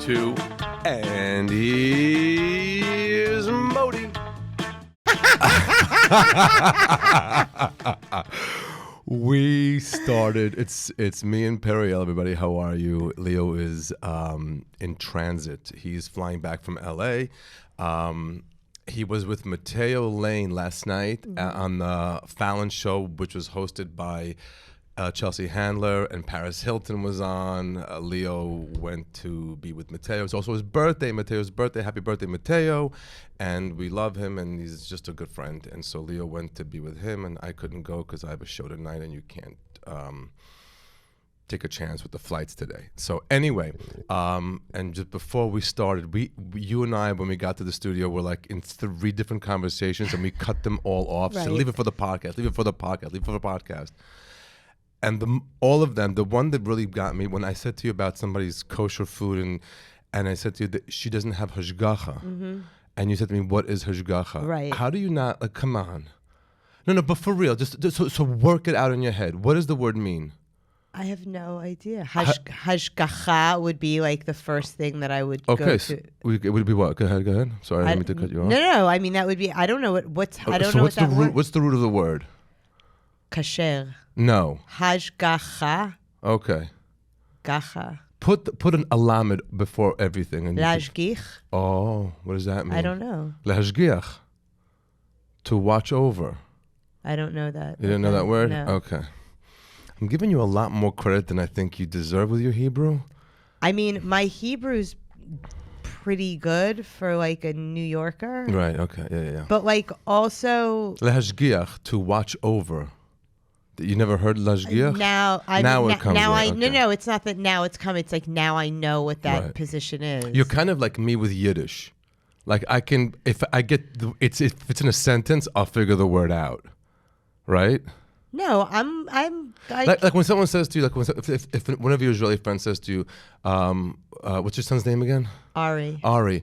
2, and here's Modi. We started. It's me and Periel. Everybody, how are you? Leo is in transit. He's flying back from L.A. He was with Mateo Lane last night on the Fallon show, which was hosted by Chelsea Handler, and Paris Hilton was on. Leo went to be with Mateo. It's also his birthday, Mateo's birthday. Happy birthday, Mateo. And we love him, and he's just a good friend. And so Leo went to be with him, and I couldn't go because I have a show tonight, and you can't take a chance with the flights today. So anyway, and just before we started, you and I, when we got to the studio, were like in 3 different conversations, and we cut them all off. Right. So leave it for the podcast, leave it for the podcast, leave it for the podcast. And all of them, the one that really got me, when I said to you about somebody's kosher food, and I said to you that she doesn't have hashgacha, and you said to me, what is hashgacha? Right. How do you not, like, come on. No, but for real, just so work it out in your head. What does the word mean? I have no idea. Hashgacha would be like the first thing that I would go to. Okay, so it would be what? Go ahead. Sorry, I didn't mean to cut you off. No, I mean, that would be, I don't know what's I don't know what that word. What's the root of the word? Kasher. No. Hashgacha. Okay. Gacha. Put an alamed before everything. Lashgich. Oh, what does that mean? I don't know. Lashgiach. To watch over. I don't know that. You didn't know that word? No. Okay. I'm giving you a lot more credit than I think you deserve with your Hebrew. I mean, my Hebrew's pretty good for like a New Yorker. Right, okay, yeah. But like also... Lashgiach, to watch over. You never heard lashgiach? Now it comes. Now no, it's not that now it's come. It's like now I know what that position is. You're kind of like me with Yiddish. Like I can, if it's in a sentence, I'll figure the word out, right? No, I'm like when someone says to you, like if one of your Israeli friends says to you, what's your son's name again? Ari. Ani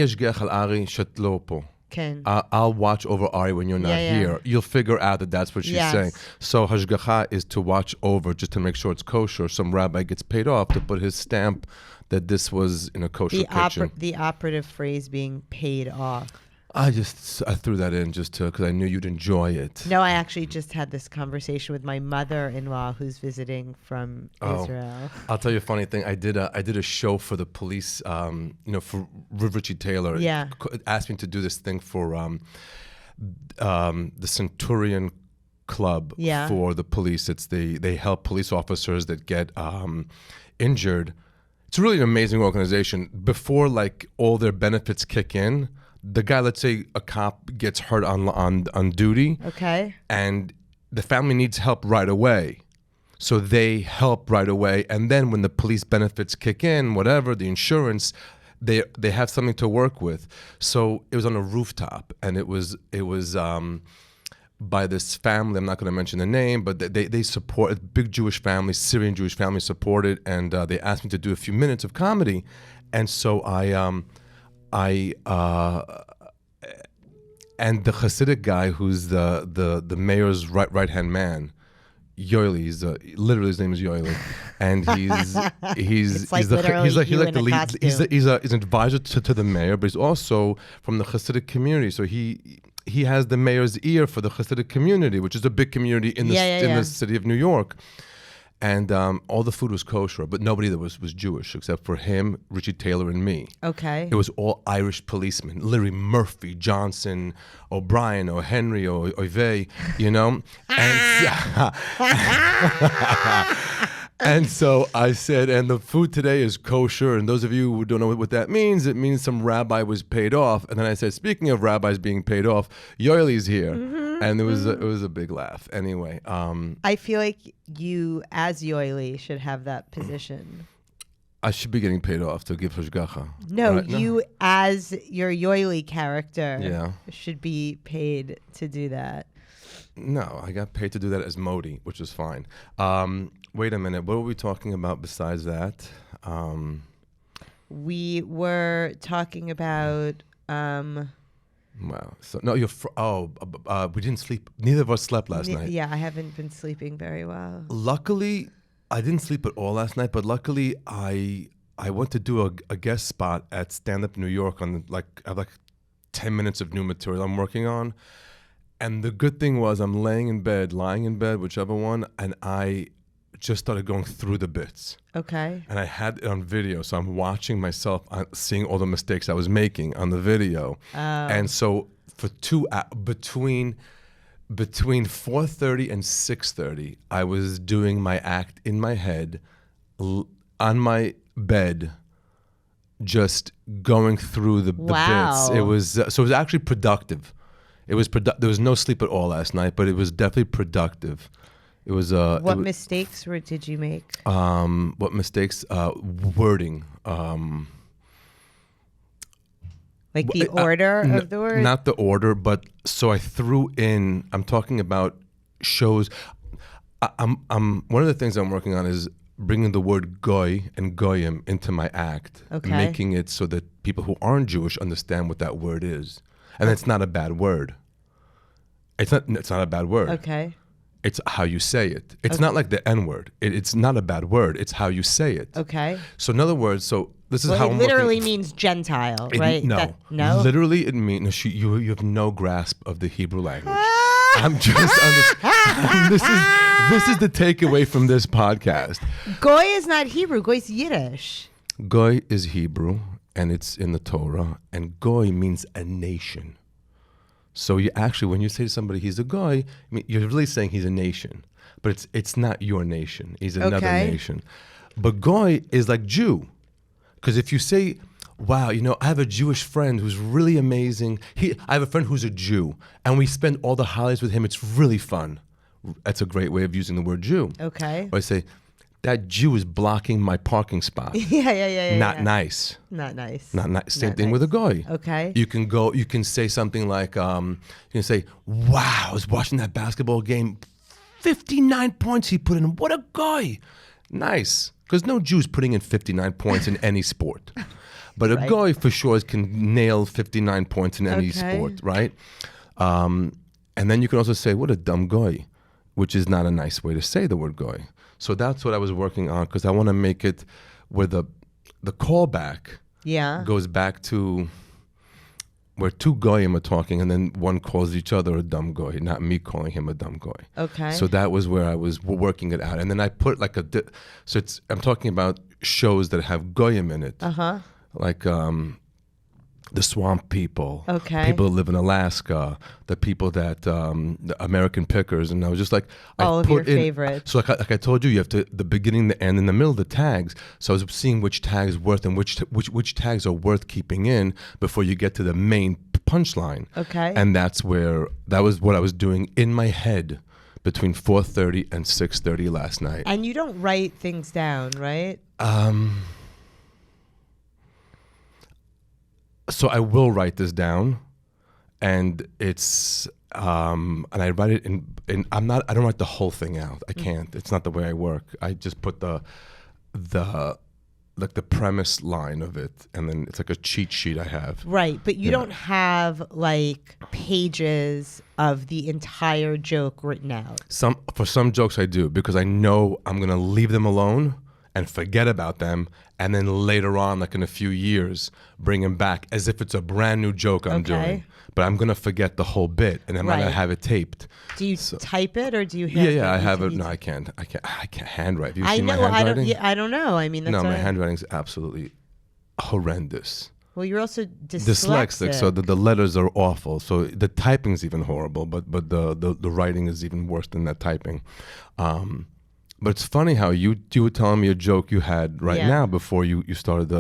ashgiach al Ari shetlo po. Ken. I'll watch over Ari when you're not here. You'll figure out that that's what she's saying. So hashgacha is to watch over, just to make sure it's kosher. Some rabbi gets paid off to put his stamp that this was in a kosher kitchen. The operative phrase being paid off. I threw that in just because I knew you'd enjoy it. No, I actually just had this conversation with my mother-in-law who's visiting from Israel. I'll tell you a funny thing. I did a show for the police, for Richie Taylor. Yeah. Asked me to do this thing for the Centurion Club for the police. They help police officers that get injured. It's really an amazing organization. Before like all their benefits kick in, the guy, let's say a cop gets hurt on duty. Okay. And the family needs help right away. So they help right away. And then when the police benefits kick in, whatever, the insurance, they have something to work with. So it was on a rooftop, and it was by this family. I'm not going to mention the name, but they support a big Jewish family, Syrian Jewish family supported, and they asked me to do a few minutes of comedy. And so and the Hasidic guy who's the mayor's right hand man, Yoeli, literally his name is Yoeli, and he's an advisor to the mayor, but he's also from the Hasidic community. So he has the mayor's ear for the Hasidic community, which is a big community in the city of New York. And all the food was kosher, but nobody that was Jewish except for him, Richie Taylor, and me. Okay. It was all Irish policemen, literally Murphy, Johnson, O'Brien, O'Henry, O'Ivey, And so I said, and the food today is kosher. And those of you who don't know what that means, it means some rabbi was paid off. And then I said, speaking of rabbis being paid off, Yoeli's here. And it was a big laugh. Anyway. I feel like you, as Yoeli, should have that position. I should be getting paid off to give hashgacha. No, right? You as your Yoeli character should be paid to do that. No, I got paid to do that as Modi, which is fine. Wait a minute. What were we talking about besides that? We were talking about... Wow. So no, we didn't sleep. Neither of us slept last night. Yeah, I haven't been sleeping very well. Luckily, I didn't sleep at all last night, but luckily I I went to do a guest spot at Stand Up New York on I have like 10 minutes of new material I'm working on. And the good thing was I'm lying in bed, whichever one, and I just started going through the bits. Okay. And I had it on video, so I'm watching myself, seeing all the mistakes I was making on the video. Oh. And so for between 4:30 and 6:30, I was doing my act in my head, on my bed, just going through the bits. It was so it was actually productive. It was there was no sleep at all last night, but it was definitely productive. It was what mistakes did you make? What mistakes? Wording. Like the order of the word? Not the order, but so I threw in. I'm talking about shows. I'm one of the things I'm working on is bringing the word goy and goyim into my act, making it so that people who aren't Jewish understand what that word is, and it's not a bad word. It's not a bad word. Okay. It's how you say it. It's not like the N word. It's not a bad word. It's how you say it. Okay. So in other words, this is how it literally means Gentile, right? No. No. Literally, it means you have no grasp of the Hebrew language. I'm just this is the takeaway from this podcast. Goy is not Hebrew. Goy is Yiddish. Goy is Hebrew, and it's in the Torah. And goy means a nation. So you actually, when you say to somebody he's a goy, you're really saying he's a nation. But it's not your nation. He's another nation. But goy is like Jew. Because if you say, wow, I have a Jewish friend who's really amazing. I have a friend who's a Jew, and we spend all the holidays with him. It's really fun. That's a great way of using the word Jew. Okay. Or I say, that Jew is blocking my parking spot. Yeah. Not nice. Not nice. Not nice. Same thing with a goy. Okay. You can say something like, you can say, wow, I was watching that basketball game. 59 points he put in. What a goy. Nice. Because no Jew's putting in 59 points in any sport. But a goy for sure can nail 59 points in any sport, right? And then you can also say, what a dumb goy, which is not a nice way to say the word goy. So that's what I was working on, because I want to make it where the callback goes back to where two goyim are talking, and then one calls each other a dumb goy, not me calling him a dumb goy. Okay. So that was where I was working it out. And then I put like I'm talking about shows that have goyim in it. Uh-huh. Like the swamp people, people that live in Alaska, the people that the American pickers, and I was just like, all of your favorites. So like I told you, you have to the beginning, the end, in the middle, the tags. So I was seeing which tags worth and which tags are worth keeping in before you get to the main punchline. Okay, and that was what I was doing in my head between 4:30 and 6:30 last night. And you don't write things down, right? So I will write this down, and it's and I write it in I don't write the whole thing out. I can't. It's not the way I work. I just put the premise line of it, and then it's like a cheat sheet I have. Right, but you don't have like pages of the entire joke written out. For some jokes I do, because I know I'm gonna leave them alone and forget about them, and then later on, like in a few years, bring them back as if it's a brand new joke I'm doing. But I'm gonna forget the whole bit, and I'm gonna have it taped. Do you type it, or do you? Yeah, I have it. No, I can't handwrite. Have you seen my handwriting? I don't know. I mean, that's my handwriting's absolutely horrendous. Well, you're also dyslexic, so the letters are awful. So the typing's even horrible, but the writing is even worse than that typing. But it's funny how you were telling me a joke you had now before you started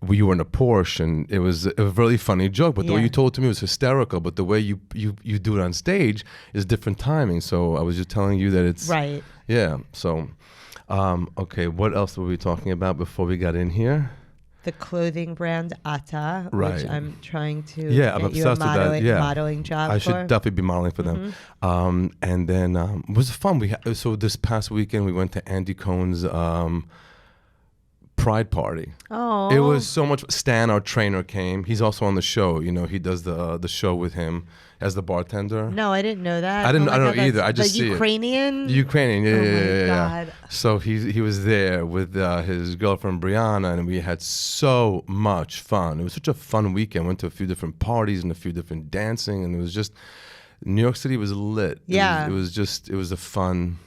you were in a Porsche, and it was a really funny joke, but the way you told it to me was hysterical, but the way you do it on stage is different timing. So I was just telling you that it's right. Yeah. So okay, what else were we talking about before we got in here? The clothing brand Ata, which I'm trying to get I'm obsessed you a with that. modeling job I should definitely be modeling for them. And then it was fun. So this past weekend we went to Andy Cohen's pride party. Oh, It was so much. Stan, our trainer, came. He's also on the show. You know, he does the show with him as the bartender. No, I didn't know that. I don't know either. I just see Ukrainian? The Ukrainian, yeah, Oh yeah. my God. So he was there with his girlfriend Brianna, and we had so much fun. It was such a fun weekend. Went to a few different parties and a few different dancing, and it was just New York City was lit. Yeah, it was a fun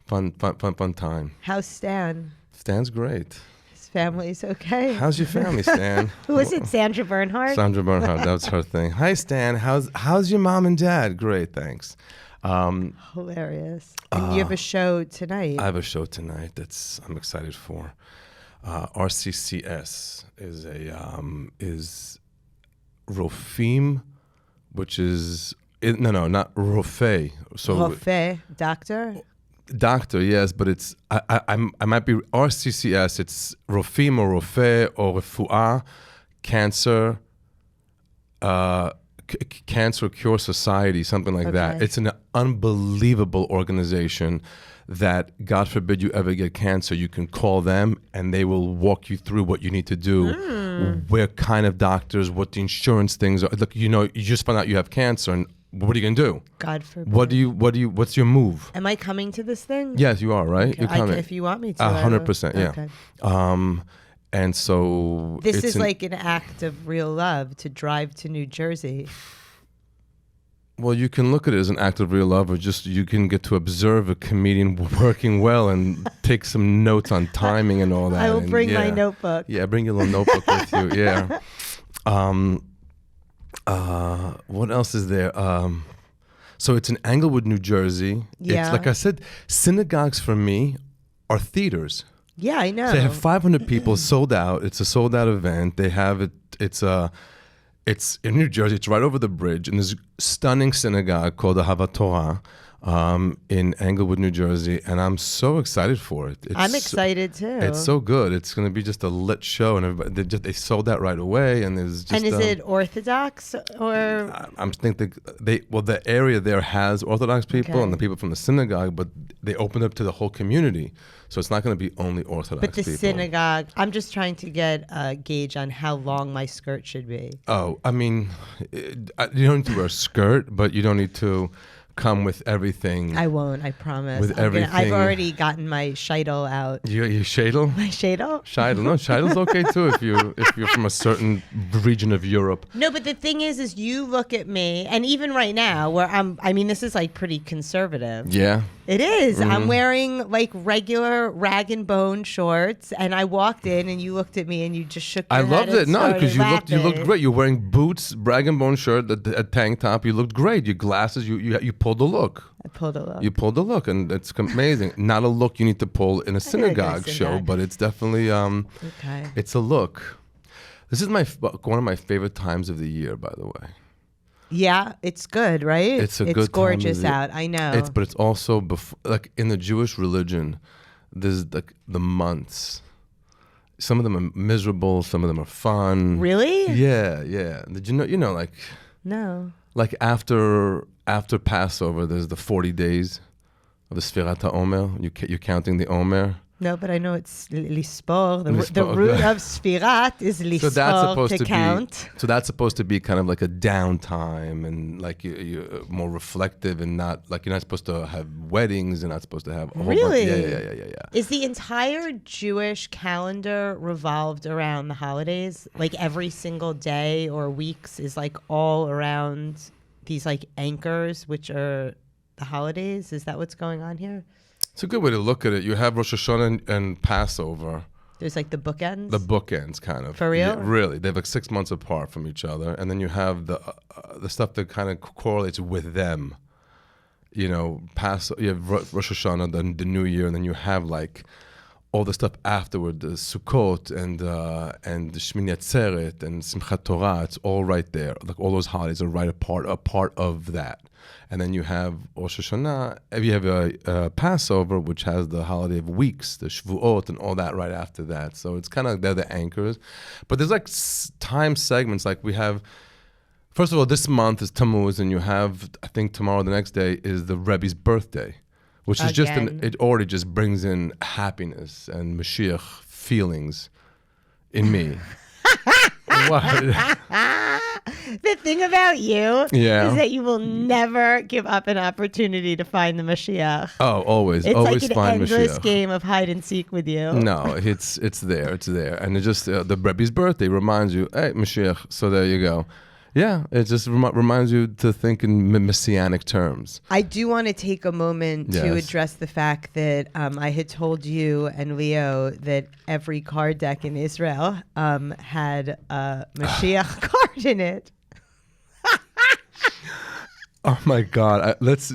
time. How's Stan? Stan's great. His family's okay. How's your family, Stan? Who is it? Sandra Bernhardt? Sandra Bernhardt, that's her thing. Hi, Stan. How's your mom and dad? Great, thanks. Hilarious. And you have a show tonight. I have a show tonight I'm excited for. RCCS is Rofim, which is not Rofé. So Rofé, doctor. Doctor, yes, but it's I might be RCCS. It's Rofim or Rofé or Refuah, Cancer, Cancer Cure Society, something like that. It's an unbelievable organization that, God forbid you ever get cancer, you can call them and they will walk you through what you need to do. Where kind of doctors, what the insurance things are. Look, you just found out you have cancer, and what are you gonna do? God forbid. What's your move? Am I coming to this thing? Yes, you are, right? Okay. You're coming. If you want me to. 100%, yeah. Okay. And so this is like an act of real love to drive to New Jersey. Well, you can look at it as an act of real love, or just you can get to observe a comedian working well and take some notes on timing and all that. I will bring my notebook. Yeah, bring your little notebook with you. Yeah. What else is there? So it's in Englewood, New Jersey. Yeah. It's like I said, synagogues for me are theaters. Yeah, I know. So they have 500 people sold out. It's a sold out event. They have it. It's in New Jersey. It's right over the bridge, and there's a stunning synagogue called the Havat Torah in Englewood, New Jersey, and I'm so excited for it. I'm excited too. It's so good. It's going to be just a lit show, and everybody, they sold that right away. And there's just. And is it Orthodox or? I'm thinking the area there has Orthodox people and the people from the synagogue, but they opened up to the whole community. So it's not going to be only Orthodox people. But the synagogue, I'm just trying to get a gauge on how long my skirt should be. Oh, I mean, you don't need to wear a skirt, but you don't need to come with everything. I won't, I promise. With everything. I've already gotten my sheitel out. You sheitel? My sheitel? Sheitel. No, sheitel's okay too if you're from a certain region of Europe. No, but the thing is you look at me, and even right now, where this is like pretty conservative. Yeah. It is. Mm-hmm. I'm wearing like regular rag and bone shorts, and I walked in, and you looked at me, and you just shook your head. I loved it. No, because you looked great. You're wearing boots, rag and bone shirt, a tank top. You looked great. Your glasses. You pulled the look. I pulled a look. You pulled the look, and it's amazing. Not a look you need to pull in a synagogue show, but it's definitely okay. It's a look. This is one of my favorite times of the year, by the way. Yeah, it's good, right? It's gorgeous out. I know. But it's also like in the Jewish religion, there's like the months. Some of them are miserable. Some of them are fun. Really? Yeah, yeah. Did you know, like? No. Like after Passover, there's the 40 days of the Sfirat HaOmer. You're counting the Omer. No, but I know it's lispor. The root of Sfirat is lispor, so that's supposed to count. So that's supposed to be kind of like a downtime, and like you're more reflective, and not like you're not supposed to have weddings. You're not supposed to have a whole really. Yeah. Is the entire Jewish calendar revolved around the holidays? Like every single day or weeks is like all around these like anchors, which are the holidays? Is that what's going on here? It's a good way to look at it. You have Rosh Hashanah and Passover. There's like the bookends? The bookends, kind of. For real? Yeah, really. They're like 6 months apart from each other. And then you have the stuff that kind of correlates with them. You know, you have Rosh Hashanah, then the New Year, and then you have like all the stuff afterward, the Sukkot and the Shmini Atzeret and Simchat Torah. It's all right there. Like all those holidays are right a part of that. And then you have Rosh Hashanah, you have a Passover, which has the holiday of weeks, the Shavuot and all that right after that. So it's kind of, they're the anchors. But there's like time segments, like we have, first of all, this month is Tammuz, and you have, I think tomorrow, the next day, is the Rebbe's birthday, which is just, it already just brings in happiness and Mashiach feelings in me. What? The thing about you Yeah. is that you will never give up an opportunity to find the Mashiach. Oh, always. It's Always like an find endless Mashiach. game of hide and seek with you. No, it's there. It's there. And it just, the Rebbe's birthday reminds you, hey, Mashiach. So there you go. Yeah, it just reminds you to think in messianic terms. I do want to take a moment to Yes. address the fact that I had told you and Leo that every card deck in Israel had a Mashiach card in it. Oh my God! Let's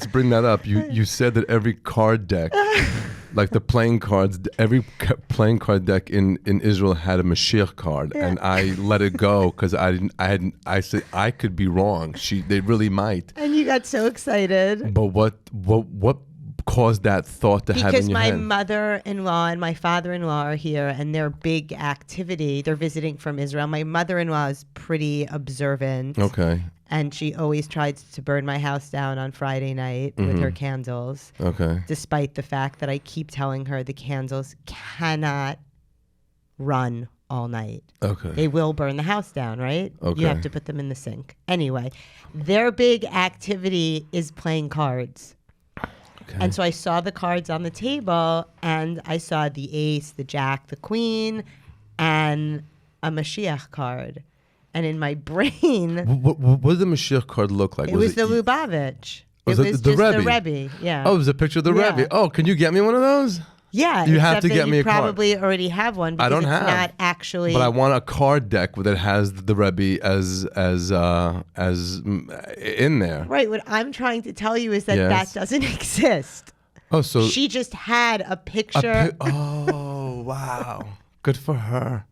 bring that up. You said that every card deck, like the playing cards, every playing card deck in Israel had a Mashiach card, and I let it go because I said I could be wrong. They really might. And you got so excited. But what caused that thought to have Because in your my head? mother-in-law and my father-in-law are here, and their big activity, they're visiting from Israel. My mother-in-law is pretty observant. Okay. And she always tries to burn my house down on Friday night with her candles. Okay. Despite the fact that I keep telling her the candles cannot run all night. Okay. They will burn the house down, right? Okay. You have to put them in the sink. Anyway, their big activity is playing cards. Okay. And so I saw the cards on the table, and I saw the ace, the jack, the queen, and a Mashiach card. And in my brain, What did the Mashiach card look like? it was the Lubavitch. Was it it was the just Rebbe? the Rebbe. Yeah. Oh, it was a picture of the Yeah. Rebbe. Oh, can you get me one of those? Yeah. You have except to that get me you a card. probably already have one because I don't it's have. not actually. But I want a card deck that has the Rebbe as in there. Right. What I'm trying to tell you is that Yes. that doesn't exist. Oh, so She just had a picture. oh, wow. Good for her.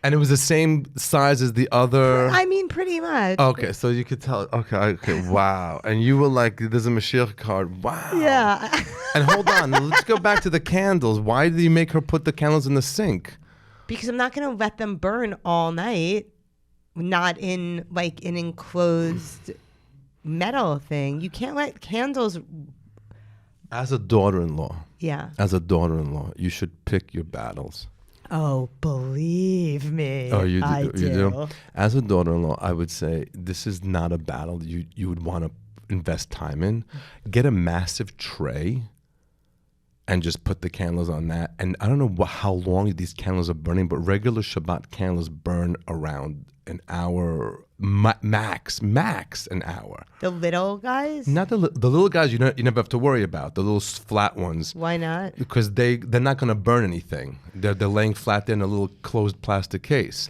And it was the same size as the other. I mean, pretty much. Okay, so you could tell. Okay, wow. And you were like, "There's a Mashiach card." Wow. Yeah. And hold on, let's go back to the candles. Why did you make her put the candles in the sink? Because I'm not going to let them burn all night. Not in like an enclosed metal thing. You can't let candles. As a daughter-in-law, Yeah. you should pick your battles. Oh, believe me. Oh, you do. I do. As a daughter-in-law, I would say this is not a battle you would want to invest time in. Get a massive tray and just put the candles on that. And I don't know how long these candles are burning, but regular Shabbat candles burn around an hour, max an hour. The little guys? Not the little guys you never have to worry about. The little flat ones. Why not? Because they're not going to burn anything. They're laying flat there in a little closed plastic case.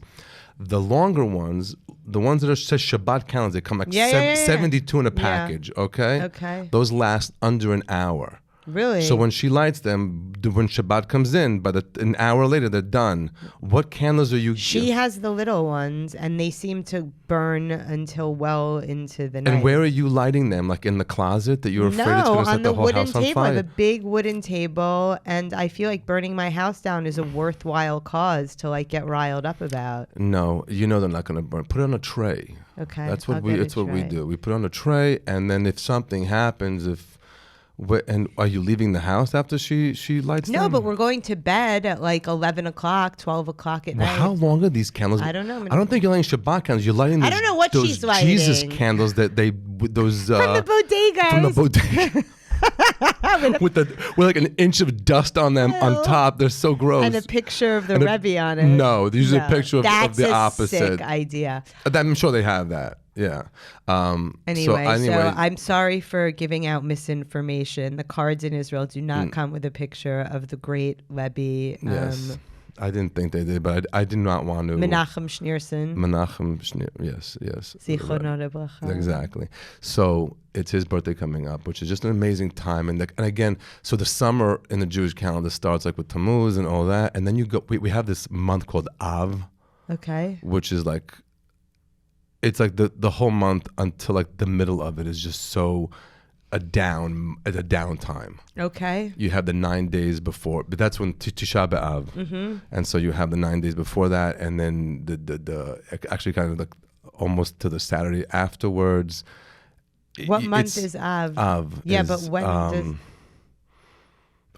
The longer ones, the ones that says Shabbat candles, they come like 72 in a package. Okay. Okay. Those last under an hour. Really? So when she lights them, when Shabbat comes in, an hour later they're done. What candles are you? She has the little ones, and they seem to burn until well into the night. And where are you lighting them? Like in the closet that you're afraid it's going to set the whole house on table. I have fire? a big wooden table, and I feel like burning my house down is a worthwhile cause to like get riled up about. No, you know they're not going to burn. Put it on a tray. Okay, That's what I'll we. get a It's what we tray. do. We put it on a tray, and then if something happens, and are you leaving the house after she lights them? No, but we're going to bed at like 11 o'clock, 12 o'clock at Well, night. how long are these candles? I don't know. I don't think you're lighting Shabbat candles. You're lighting. I don't know what those she's lighting. Jesus candles that those From the bodega. from the bodega. with like an inch of dust on them on top. They're so gross. And a picture of the And Rebbe on it. No, there's a picture of That's the a opposite. sick idea. I'm sure they have that. Yeah. Anyway, so I'm sorry for giving out misinformation. The cards in Israel do not come with a picture of the great Rebbe. Yes. I didn't think they did, but I did not want to. Menachem Schneerson. Yes. Zichrono lebracha. Exactly. So it's his birthday coming up, which is just an amazing time. And again, so the summer in the Jewish calendar starts like with Tammuz and all that. And then we have this month called Av, Okay. which is like, it's like the whole month until like the middle of it is just so a downtime. Okay. You have the 9 days before, but that's when Tisha B'Av, and so you have the 9 days before that, and then the actually kind of like almost to the Saturday afterwards. What month is Av? Av? Yeah, is, but when does...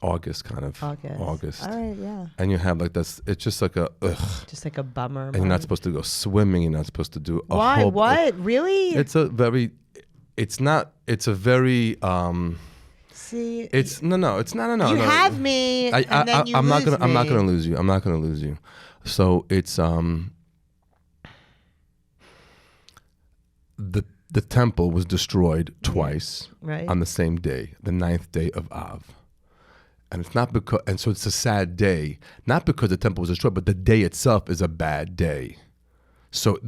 August kind of. August. All right, yeah. And you have like this. It's just like a ugh. Just like a bummer. And you're not supposed to go swimming. You're not supposed to do a Why? whole. What? Really? It's a very. It's not. It's a very. See. It's no. It's not. No. You no. have me, and then you I'm lose not gonna. me. I'm not gonna lose you. I'm not gonna lose you. So it's The temple was destroyed twice right. on the same day, the 9th day of Av. And it's not because, and so it's a sad day, not because the temple was destroyed, but the day itself is a bad day. So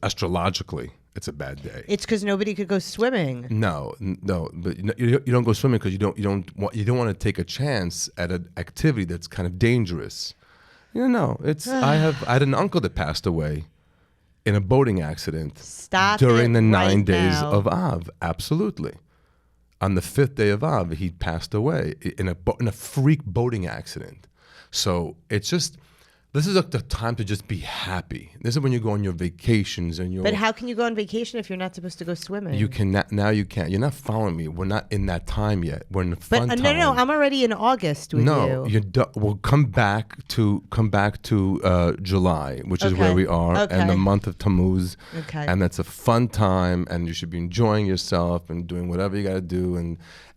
astrologically, it's a bad day. It's because nobody could go swimming. No, but you don't go swimming because you don't want to take a chance at an activity that's kind of dangerous. It's I had an uncle that passed away in a boating accident during the 9 days of Av. Absolutely. On the 5th day of Av, he passed away in a freak boating accident. So it's just, this is like the time to just be happy. This is when you go on your vacations and But how can you go on vacation if you're not supposed to go swimming? You can now. You can't. You're not following me. We're not in that time yet. We're in the fun time. No. I'm already in August with you. No, we'll come back to July, which is where we are, and the month of Tammuz. Okay. And that's a fun time, and you should be enjoying yourself and doing whatever you got to do,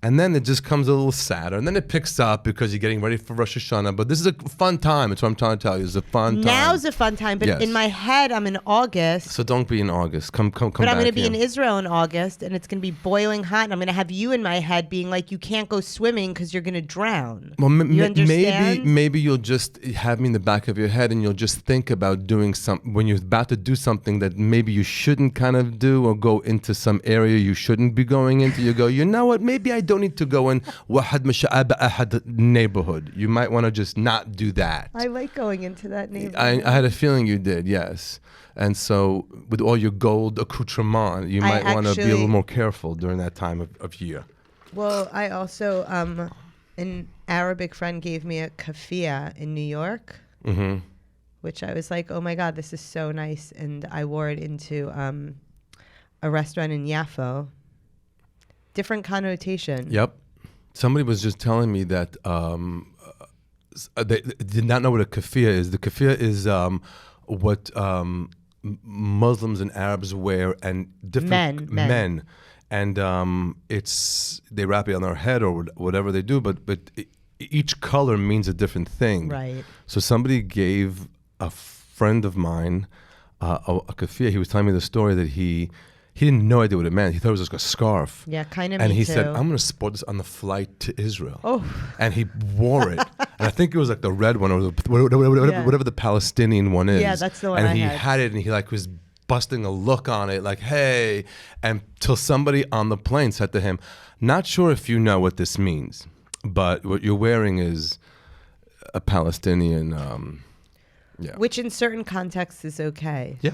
and then it just comes a little sadder, and then it picks up because you're getting ready for Rosh Hashanah. But this is a fun time. It's what I'm trying to tell you. It's a fun time. Now's a fun time, but in my head, I'm in August. So don't be in August. Come But back. I'm going to be in Israel in August, and it's going to be boiling hot, and I'm going to have you in my head being like, you can't go swimming because you're going to drown. Well, you understand? maybe you'll just have me in the back of your head, and you'll just think about doing something when you're about to do something that maybe you shouldn't kind of do, or go into some area you shouldn't be going into. You go, you know what? Maybe I don't need to go in Wahad Masha'ab Ahad neighborhood. You might want to just not do that. I like going into that neighborhood. I had a feeling you did, yes. And so with all your gold accoutrement, you might want to be a little more careful during that time of year. Well, I also, an Arabic friend gave me a kafia in New York, which I was like, oh my God, this is so nice. And I wore it into a restaurant in Yafo. Different connotation. Yep. Somebody was just telling me that they did not know what a kafia is. The kafia is what Muslims and Arabs wear, and different men. And it's, they wrap it on their head or whatever they do, but each color means a different thing. Right. So somebody gave a friend of mine a kafia. He was telling me the story that he didn't know idea what it meant. He thought it was like a scarf. Yeah, kind of. And he too. said, I'm going to sport this on the flight to Israel. Oh. And he wore it. And I think it was like the red one, or whatever the Palestinian one is. Yeah, that's the one and I he had it, and he like was busting a look on it, like, hey. And till somebody on the plane said to him, not sure if you know what this means, but what you're wearing is a Palestinian, Which in certain contexts is okay. Yeah.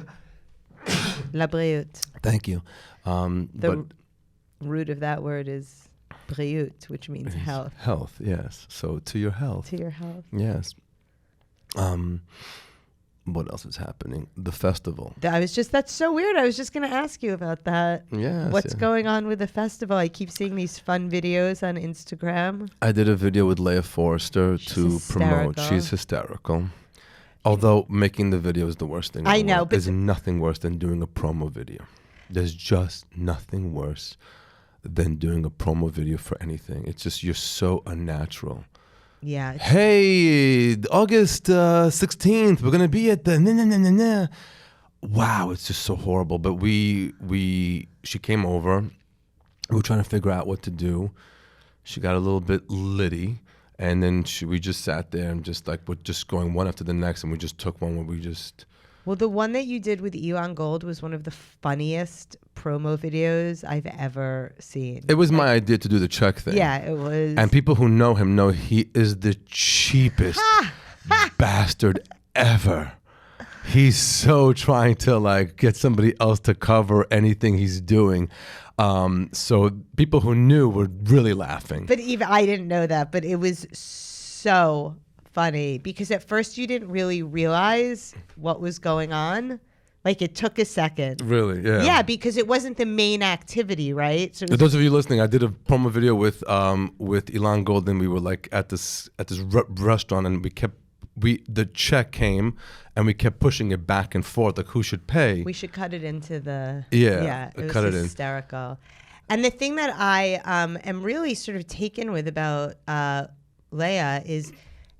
La briut. Thank you. The root of that word is briut, which means health. Health, yes. So to your health. To your health. Yes. What else is happening? The festival. That's so weird. I was just going to ask you about that. Yes. What's going on with the festival? I keep seeing these fun videos on Instagram. I did a video with Leah Forrester to promote. She's hysterical. Although making the video is the worst thing. I know, but there's nothing worse than doing a promo video. There's just nothing worse than doing a promo video for anything. It's just, you're so unnatural. Yeah. Hey, August 16th, we're gonna be at the Wow, it's just so horrible. But she came over. We were trying to figure out what to do. She got a little bit litty. And then we just sat there and just like, we're just going one after the next, and we just took one where we just... Well, the one that you did with Elon Gold was one of the funniest promo videos I've ever seen. It was my idea to do the check thing. Yeah, it was. And people who know him know he is the cheapest bastard ever. He's so trying to like get somebody else to cover anything he's doing. So people who knew were really laughing. But even I didn't know that, but it was so funny because at first you didn't really realize what was going on. Like it took a second. Really? Yeah. Yeah, because it wasn't the main activity, right? So For those of you listening, I did a promo video with Elon Golden. We were like at this restaurant, and the check came, and we kept pushing it back and forth, like who should pay. we should cut it into the it was cut it in. hysterical. And the thing that I am really sort of taken with about Leia is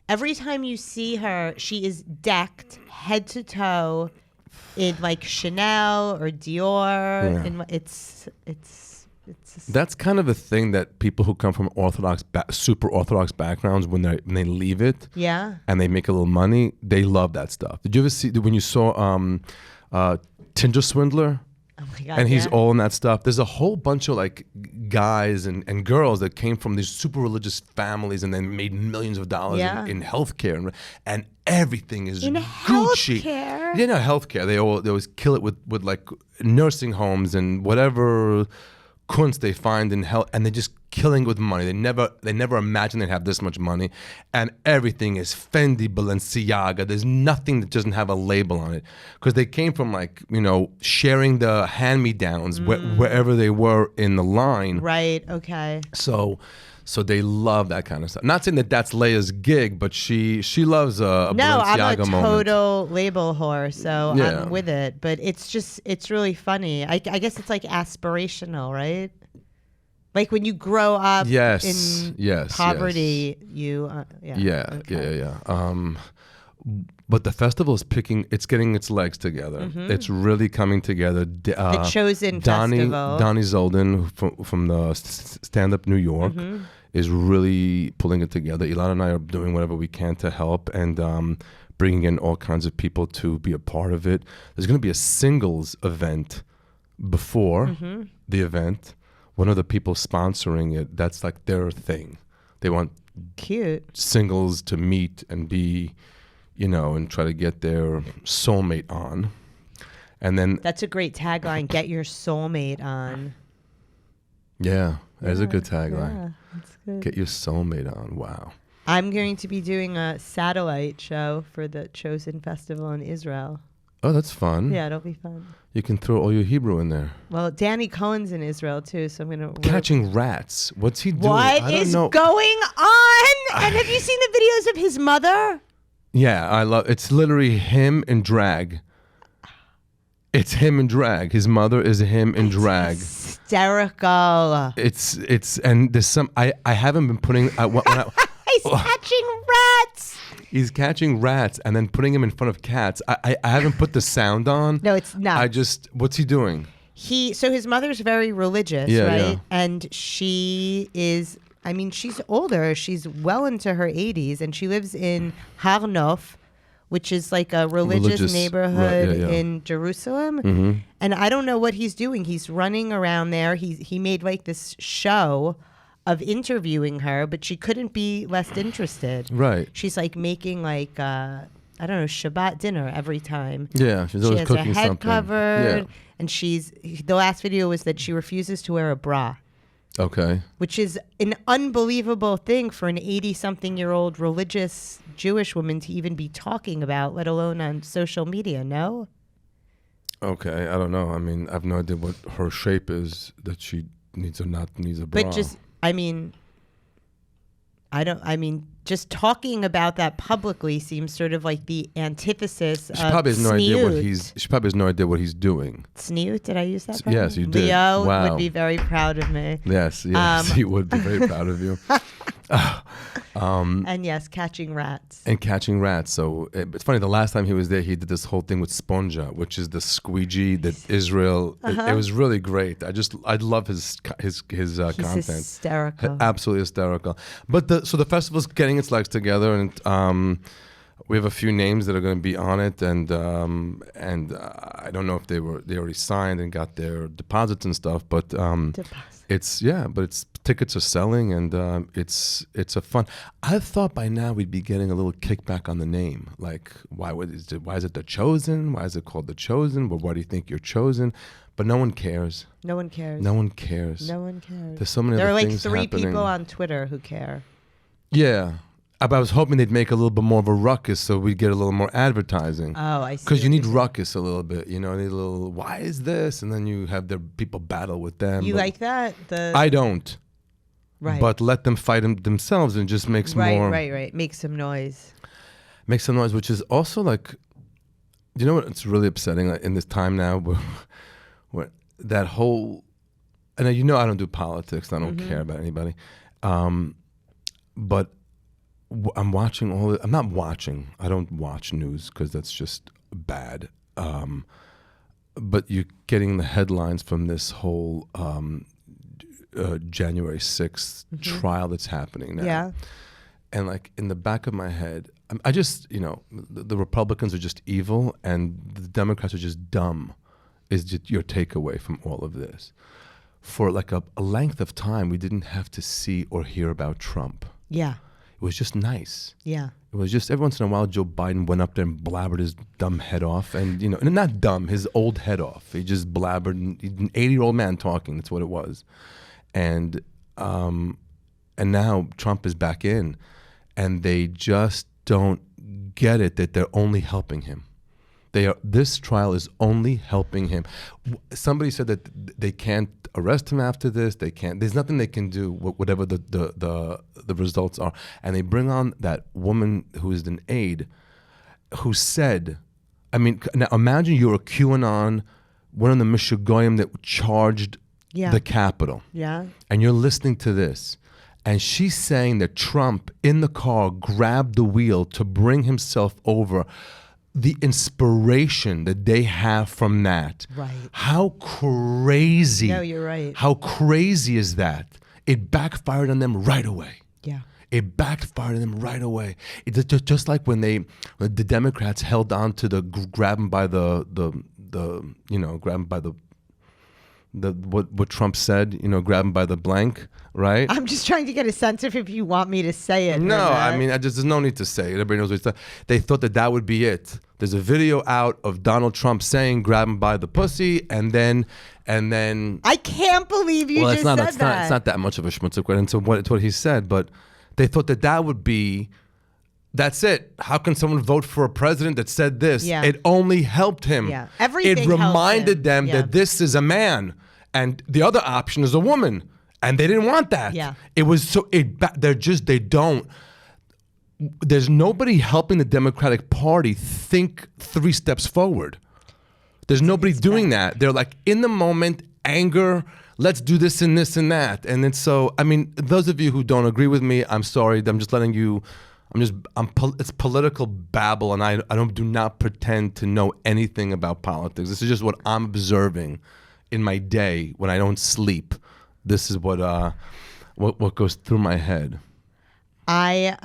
every time you see her, she is decked head to toe in like Chanel or Dior, Yeah. and it's That's kind of a thing that people who come from super orthodox backgrounds, when they leave it, yeah. and they make a little money, they love that stuff. Did you ever see when you saw Tinder Swindler? Oh my God, And he's yeah. all in that stuff. There's a whole bunch of like guys and girls that came from these super religious families and then made millions of dollars Yeah. in healthcare, and everything is In Gucci. healthcare? Yeah, no, healthcare. They always kill it with like nursing homes and whatever kunst they find in health, and they're just killing it with money. They never imagine they'd have this much money, and everything is Fendi, Balenciaga. There's nothing that doesn't have a label on it, because they came from like, sharing the hand-me-downs wherever they were in the line. Right. Okay. So they love that kind of stuff. Not saying that that's Leia's gig, but she loves a No, I'm Balenciaga a moment. total label whore, so Yeah. I'm with it. But it's really funny. I guess it's like aspirational, right? Like when you grow up in poverty, you But the festival is it's getting its legs together. It's really coming together. the Chosen Festival. Donnie Zolden from the Stand Up New York is really pulling it together. Ilan and I are doing whatever we can to help, and bringing in all kinds of people to be a part of it. There's going to be a singles event before the event. One of the people sponsoring it, that's like their thing. They want Cute. singles to meet and be, and try to get their soulmate on. And then, That's a great tagline. Get your soulmate on. yeah, there's a good tagline. Yeah, that's good. Get your soulmate on. Wow. I'm going to be doing a satellite show for the Chosen Festival in Israel. Oh, that's fun. Yeah, it'll be fun. You can throw all your Hebrew in there. Well, Danny Cohen's in Israel too, so I'm gonna Catching rats. What's he doing? What I don't is know. going on? And have you seen the videos of his mother? Yeah, I love. It's literally him in drag. It's him in drag. His mother is him in drag. Hysterical. It's and there's some. I haven't been putting. He's catching rats. He's catching rats and then putting them in front of cats. I haven't put the sound on. No, it's not. What's he doing? So his mother's very religious, Yeah, right? yeah. And she is, she's older. She's well into her 80s, and she lives in Har Nof, which is like a religious neighborhood right, yeah. in Jerusalem. And I don't know what he's doing. He's running around there. He made like this show of interviewing her, but she couldn't be less interested. Right. She's like making like I don't know, Shabbat dinner every time. Yeah, she's She always has her cooking head something. covered, and the last video was that she refuses to wear a bra, Okay. which is an unbelievable thing for an 80-something-year-old religious Jewish woman to even be talking about, let alone on social media. No. Okay, I don't know. I have no idea what her shape is that she needs or not needs a bra. But just talking about that publicly seems sort of like the antithesis She of probably has no idea what snoot. She probably has no idea what he's doing. Snoot, did I use that? Yes, you did. Leo Wow. would be very proud of me. Yes, he would be very proud of you. And yes, catching rats. And catching rats. So it's funny. The last time he was there, he did this whole thing with Sponja, which is the squeegee that Israel. It was really great. I love his He's content. hysterical. Absolutely hysterical. But the festival's getting its legs together, and we have a few names that are going to be on it, and I don't know if they already signed and got their deposits and stuff, but tickets are selling, and it's a fun. I thought by now we'd be getting a little kickback on the name, like why is it The Chosen? Why is it called The Chosen? Well, why do you think you're chosen? But no one cares. No one cares. No one cares. No one cares. There's so many There other are like things 3 happening. people on Twitter who care. Yeah. I was hoping they'd make a little bit more of a ruckus so we'd get a little more advertising. Oh, I see. Because you need ruckus a little bit, you know, need a little, why is this? And then you have their people battle with them. You like that? I don't. Right. But let them fight themselves and just makes more. Right. Make some noise. Makes some noise, which is also like, you know what? It's really upsetting like, in this time now where that whole, and you know I don't do politics. I don't care about anybody. But I'm watching I'm not watching. I don't watch news because that's just bad. But you're getting the headlines from this whole January 6th trial that's happening now. Yeah. And like in the back of my head, I just, you know, the Republicans are just evil and the Democrats are just dumb is just your takeaway from all of this. For like a length of time, we didn't have to see or hear about Trump. Yeah. It was just nice. Yeah. It was just every once in a while, Joe Biden went up there and blabbered his dumb head off. And, you know, and not dumb, his old head off. He just blabbered, an 80-year-old man talking. That's what it was. And now Trump is back in. And they just don't get it that they're only helping him. This trial is only helping him. Somebody said that they can't arrest him after this. They can't. There's nothing they can do. Whatever the results are, and they bring on that woman who is an aide, who said, I mean, now imagine you're a QAnon, one of the Mishigoyim that charged the Capitol. Yeah. And you're listening to this. And she's saying that Trump in the car grabbed the wheel to bring himself over. The inspiration that they have from that. Right. How crazy. No, you're right. How crazy is that? It backfired on them right away. Yeah. It backfired on them right away. It's just like when the Democrats held on to the grab him by the what Trump said, you know, grab him by the blank, right? I'm just trying to get a sense of if you want me to say it. No, I mean, there's no need to say it. Everybody knows what it's done. They thought that would be it. There's a video out of Donald Trump saying, grab him by the pussy, and then. I can't believe you just said that. It's not that much of a schmutzik into what he said, but they thought that would be. That's it. How can someone vote for a president that said this? Yeah. It only helped him. Yeah. Everything it reminded them that this is a man and the other option is a woman. And they didn't want that. Yeah. It was so they don't. There's nobody helping the Democratic Party think 3 steps forward. There's nobody doing that. They're like in the moment, anger, let's do this and this and that. And it's so, I mean, those of you who don't agree with me, I'm sorry. I'm just letting you. It's political babble, and I do not pretend to know anything about politics. This is just what I'm observing in my day when I don't sleep. This is what goes through my head. I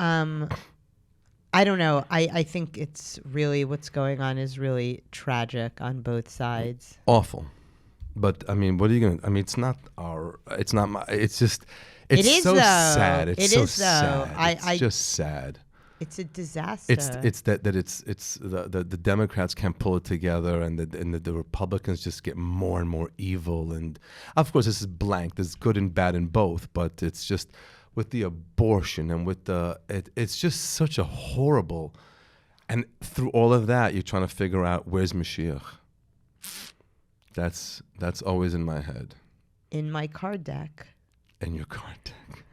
don't know. I think it's really what's going on is really tragic on both sides. Awful, but I mean, what are you gonna? I mean, it's not my. It's just. It's so sad. It's so sad. It's just sad. It's a disaster. It's that it's the Democrats can't pull it together, and the Republicans just get more and more evil. And of course, this is blank. There's good and bad in both, but it's just with the abortion and with it's just such a horrible. And through all of that, you're trying to figure out where's Mashiach. That's always in my head. In my card deck. In your card deck.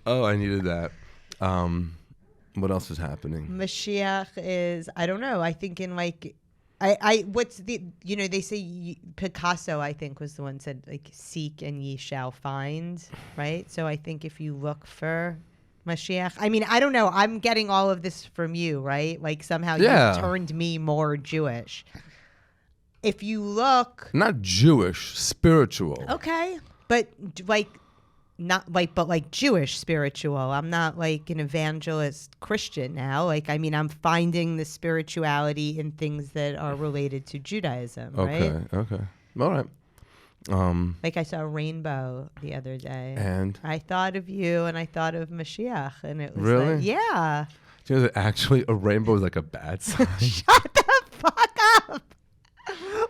Oh, I needed that. What else is happening? Mashiach is, I don't know. I think in like, what's the, they say Picasso, I think was the one said like, seek and ye shall find, right? So I think if you look for Mashiach, I mean, I don't know. I'm getting all of this from you, right? Like somehow you turned me more Jewish. If you look, not Jewish, spiritual. Okay, but like not like, but like Jewish spiritual. I'm not like an evangelist Christian now. Like, I mean, I'm finding the spirituality in things that are related to Judaism. Right? Okay. All right. Like I saw a rainbow the other day, and I thought of you, and I thought of Mashiach, and it was really, like, yeah. Do you know that actually a rainbow is like a bad sign? Shut the fuck up.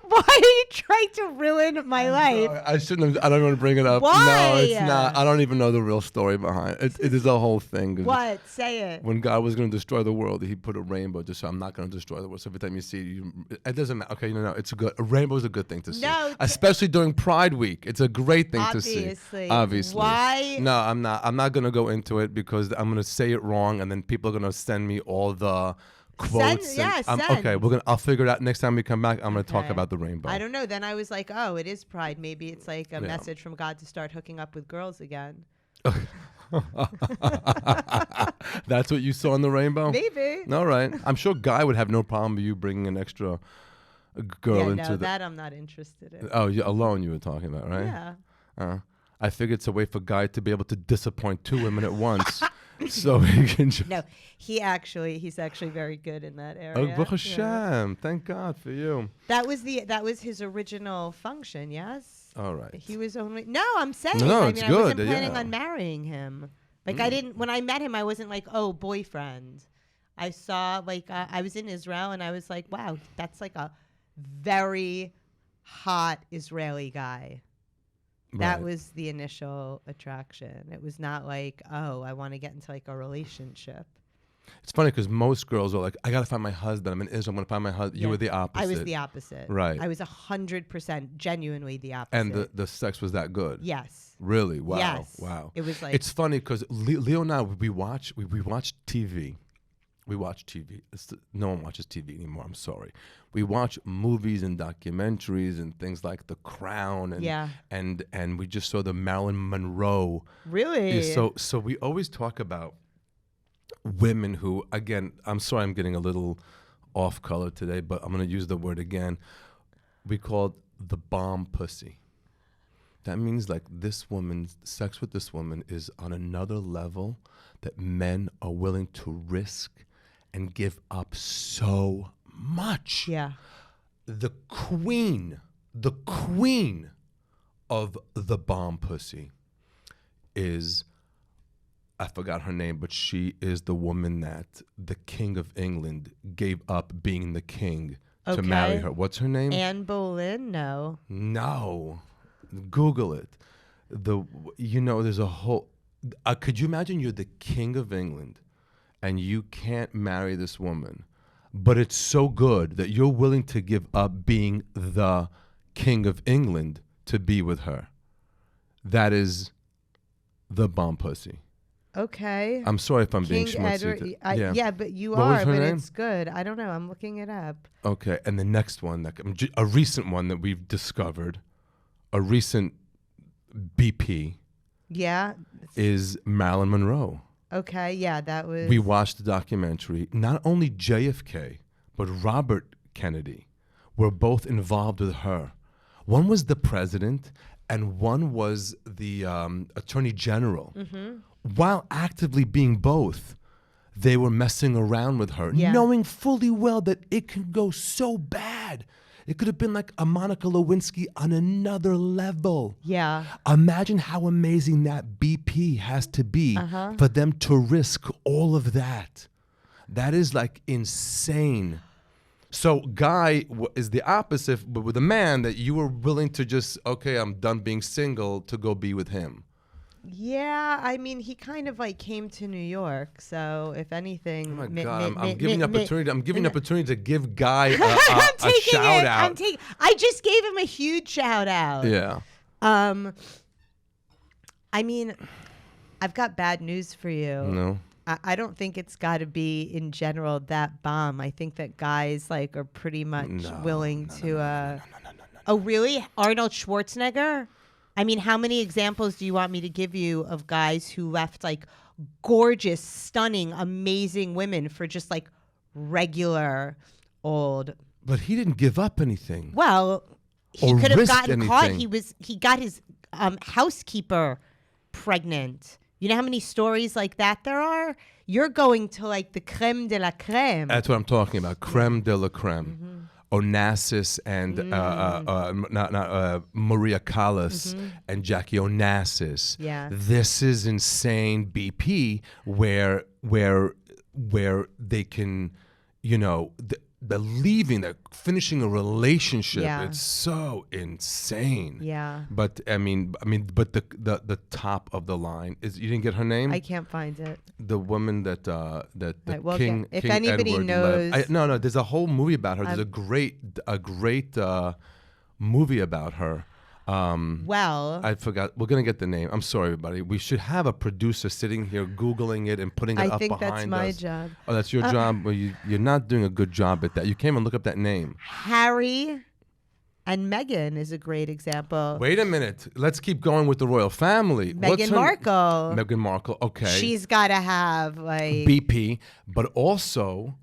Why are you trying to ruin my life? I shouldn't have. I don't want to bring it up. Why? No, it's not. I don't even know the real story behind it. It is a whole thing. What? Say it. When God was going to destroy the world, He put a rainbow just so I'm not going to destroy the world. So every time you see it, it doesn't matter. Okay, no, it's a good. A rainbow is a good thing to see. No, especially during Pride Week. It's a great thing to see. Obviously. Why? No, I'm not. I'm not going to go into it because I'm going to say it wrong, and then people are going to send me all the quotes. Send. Okay, I'll figure it out next time we come back. I'm going to talk about the rainbow. I don't know. Then I was like, oh, it is Pride. Maybe it's like a message from God to start hooking up with girls again. That's what you saw in the rainbow? Maybe. All right. I'm sure Guy would have no problem with you bringing an extra girl into that I'm not interested in. Oh, alone you were talking about, right? Yeah. I figured it's a way for Guy to be able to disappoint two women at once. So he can No, he's actually very good in that area. Oh, Baruch Hashem. Thank God for you. That was his original function, yes? All right. He was only I'm saying it's good. I wasn't planning on marrying him. Like I didn't when I met him I wasn't like, oh, boyfriend. I saw I was in Israel and I was like, wow, that's like a very hot Israeli guy. That was the initial attraction. It was not like, oh, I want to get into like a relationship. It's funny because most girls are like, I got to find my husband. I'm in Israel. I'm going to find my husband. You were the opposite. I was the opposite. Right. I was 100% genuinely the opposite. And the sex was that good? Yes. Really? Wow. Yes. Wow. It was like... It's funny because Leo and I, we watch TV. We watch TV. No one watches TV anymore. I'm sorry. We watch movies and documentaries and things like The Crown. And we just saw the Marilyn Monroe. Really? So we always talk about women who, again, I'm sorry I'm getting a little off color today, but I'm going to use the word again. We call it the bomb pussy. That means like sex with this woman is on another level that men are willing to risk and give up so much. Yeah. The queen of the bomb pussy is, I forgot her name, but she is the woman that the King of England gave up being the king to marry her. What's her name? Anne Boleyn? No. No. Google it. There's a whole... could you imagine you're the King of England and you can't marry this woman, but it's so good that you're willing to give up being the King of England to be with her? That is the bomb pussy. Okay. I'm sorry if I'm being King schmutzy. Edward, yeah, but you What was are, her but name? it's good. I don't know. I'm looking it up. Okay, and the next one, a recent one that we've discovered, a recent BP, is Marilyn Monroe. Okay, yeah, that was... We watched the documentary. Not only JFK, but Robert Kennedy were both involved with her. One was the president, and one was the attorney general. Mm-hmm. While actively being both, they were messing around with her, knowing fully well that it could go so bad. It could have been like a Monica Lewinsky on another level. Yeah. Imagine how amazing that BP has to be for them to risk all of that. That is like insane. So Guy is the opposite, but with a man that you were willing to just, okay, I'm done being single to go be with him. Yeah, I mean, he kind of like came to New York, so if anything, oh my God, I'm giving opportunity. I'm giving opportunity to give Guy a shout out. I just gave him a huge shout out. Yeah. I mean, I've got bad news for you. No. I don't think it's got to be in general that bomb. I think that guys like are pretty much willing to. No. Oh, really? Arnold Schwarzenegger? I mean, how many examples do you want me to give you of guys who left like gorgeous, stunning, amazing women for just like regular old? But he didn't give up anything. Well, he could have gotten anything. caught. He got his housekeeper pregnant. You know how many stories like that there are? You're going to like the creme de la creme. That's what I'm talking about. Creme de la creme. Mm-hmm. Onassis and Maria Callas and Jackie Onassis. Yeah. This is insane BP where they can, the leaving, the finishing a relationship. Yeah. It's so insane. Yeah. But but the top of the line is, you didn't get her name? I can't find it. The woman that the Right, well, King if King anybody Edward knows- led. No, there's a whole movie about her. There's a great movie about her. Well, I forgot. We're gonna get the name. I'm sorry, everybody. We should have a producer sitting here googling it and putting it I up think behind that's my us. job. Oh, that's your job. Well, you're not doing a good job at that. You can't even look up that name. Harry and Meghan is a great example. Wait a minute. Let's keep going with the royal family. Meghan Markle. Meghan Markle. Okay. She's got to have like BP, but also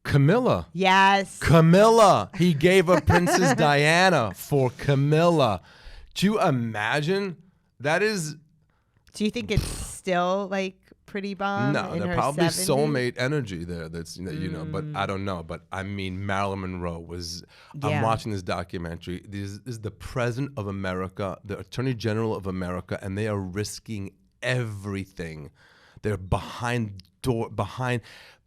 Camilla. yes. Camilla. He gave her Princess Diana for Camilla. Do you imagine? That is... Do you think it's still like pretty bomb? No, in they're her probably 70s? soulmate energy there. That's, you know, but I don't know. But I mean, Marilyn Monroe was. I'm Yeah. watching this documentary. This is the president of America, the Attorney General of America, and they are risking everything. They're behind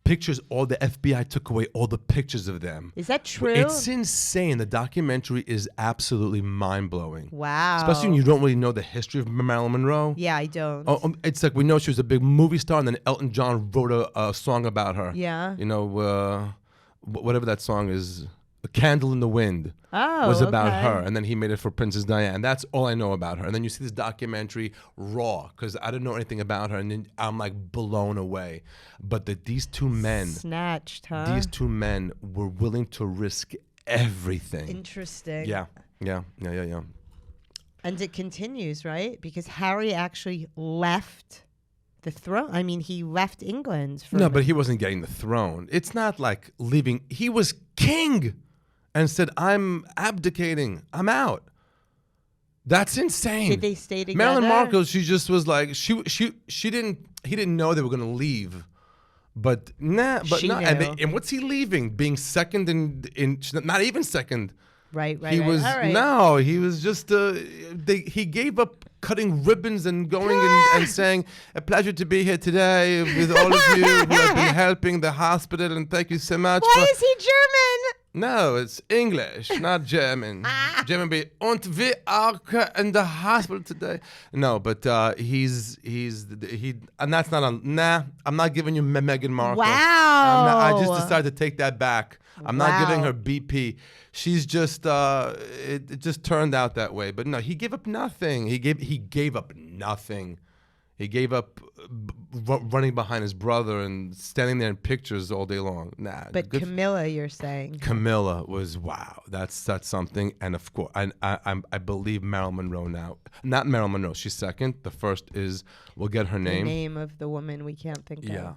pictures. All the FBI took away all the pictures of them. Is that true? It's insane. The documentary is absolutely mind blowing. Wow. Especially when you don't really know the history of Marilyn Monroe. Yeah, I don't. Oh, it's like we know she was a big movie star, and then Elton John wrote a song about her. Yeah. You know, whatever that song is, "A Candle in the Wind," Oh, was about okay. her, and then he made it for Princess Diana. That's all I know about her. And then you see this documentary, Raw, because I didn't know anything about her, and then I'm like blown away. But these two men, Snatched, huh? these two men were willing to risk everything. Interesting. Yeah. And it continues, right? Because Harry actually left the throne. I mean, he left England. For No, but he wasn't getting the throne. It's not like leaving. He was king and said, "I'm abdicating. I'm out." That's insane. Did they stay together? Marilyn Monroe, she just was like, she didn't, he didn't know they were going to leave. But She no. knew. And what's he leaving? Being second in not even second. Right. He was All right. no. He was just. He gave up cutting ribbons and going and saying, "A pleasure to be here today with all of you who have been helping the hospital, and thank you so much." Why is he German? No, it's English, not German. German be "Und wir auch in the hospital today." No, but and that's not I'm not giving you Meghan Markle. Wow. I just decided to take that back. I'm not giving Wow. her BP. She's just it just turned out that way. But no, he gave up nothing. He gave up nothing. He gave up running behind his brother and standing there in pictures all day long. Nah. But Camilla, you're saying. Camilla was wow. That's something. And of course, I believe Marilyn Monroe now. Not Marilyn Monroe. She's second. The first is, we'll get her The name. name of the woman we can't think Yeah. of.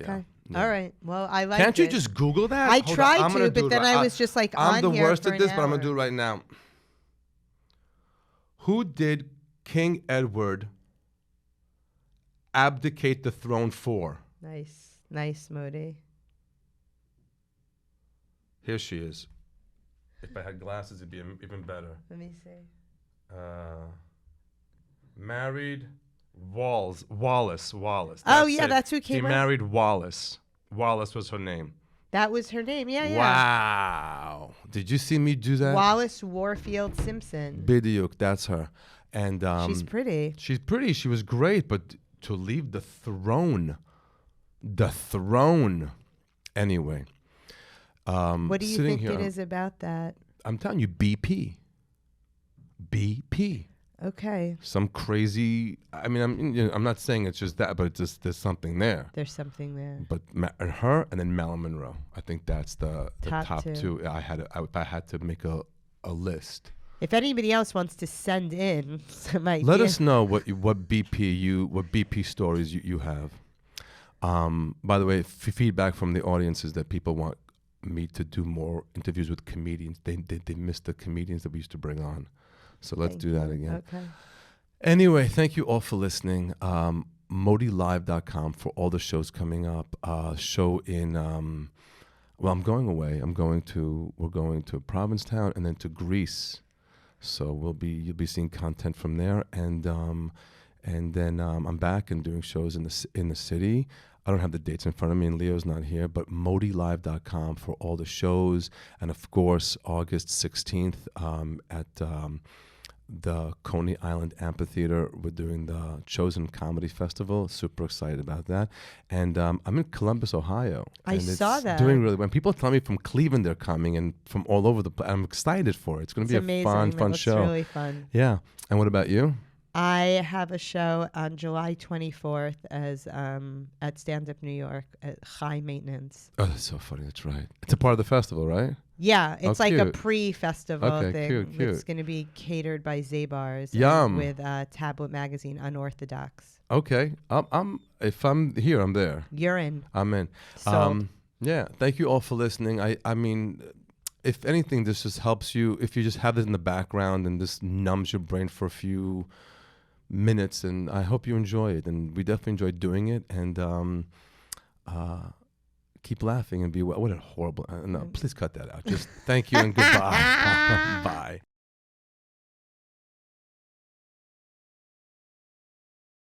Okay. Yeah. All right. Well, I like Can't you it. just Google that? I Hold on, tried I'm gonna to, do but it then right- I was just like I'm on the here worst for at this, an but I'm gonna do it hour. right now. Who did King Edward abdicate the throne for? Nice, Modi. Here she is. If I had glasses, it'd be even better. Let me see. Married Wallace. Oh, yeah, it. that's who He came up. married Wallace. Wallace was her name. That was her name. Yeah. Wow. Did you see me do that? Wallace Warfield Simpson. Bidyuk, that's her. And She's pretty. she's pretty. She was great, but to leave the throne. Anyway. What do you sitting think here, it is about that? I'm telling you, BP. Okay. Some crazy. I mean, I'm not saying it's just that, but it's just there's something there. There's something there. But and her, and then Marilyn Monroe. I think that's the Top two. two. If I had to make a list. If anybody else wants to send in some ideas. Let us know what BP stories you have. By the way, feedback from the audience is that people want me to do more interviews with comedians. They miss the comedians that we used to bring on. So let's do that again. Okay. Anyway, thank you all for listening. ModiLive.com for all the shows coming up. Show in, well, I'm going away. We're going to Provincetown and then to Greece. So you'll be seeing content from there. And then I'm back and doing shows in the city. I don't have the dates in front of me, and Leo's not here, but modilive.com for all the shows. And of course, August 16th at the Coney Island Amphitheater, we're doing the Chosen Comedy Festival. Super excited about that. And I'm in Columbus, Ohio. I and saw it's that. doing really well. When people tell me from Cleveland they're coming and from all over the place, I'm excited for it. It's going to be amazing. a fun That show. looks really fun. Yeah. And what about you? I have a show on July 24th as at Stand Up New York at High Maintenance. Oh, that's so funny. That's right. It's a part of the festival, right? Yeah, it's like a cute. pre-festival Okay, thing. cute. It's going to be catered by Zabars. Yum. With Tablet Magazine, Unorthodox. Okay. If I'm here, I'm there. You're in. I'm in. Sold. Yeah. Thank you all for listening. I mean, if anything, this just helps you. If you just have it in the background and this numbs your brain for a few minutes, and I hope you enjoy it. And we definitely enjoy doing it. And keep laughing and be well. What a horrible. No, please cut that out. Just thank you and goodbye. Bye.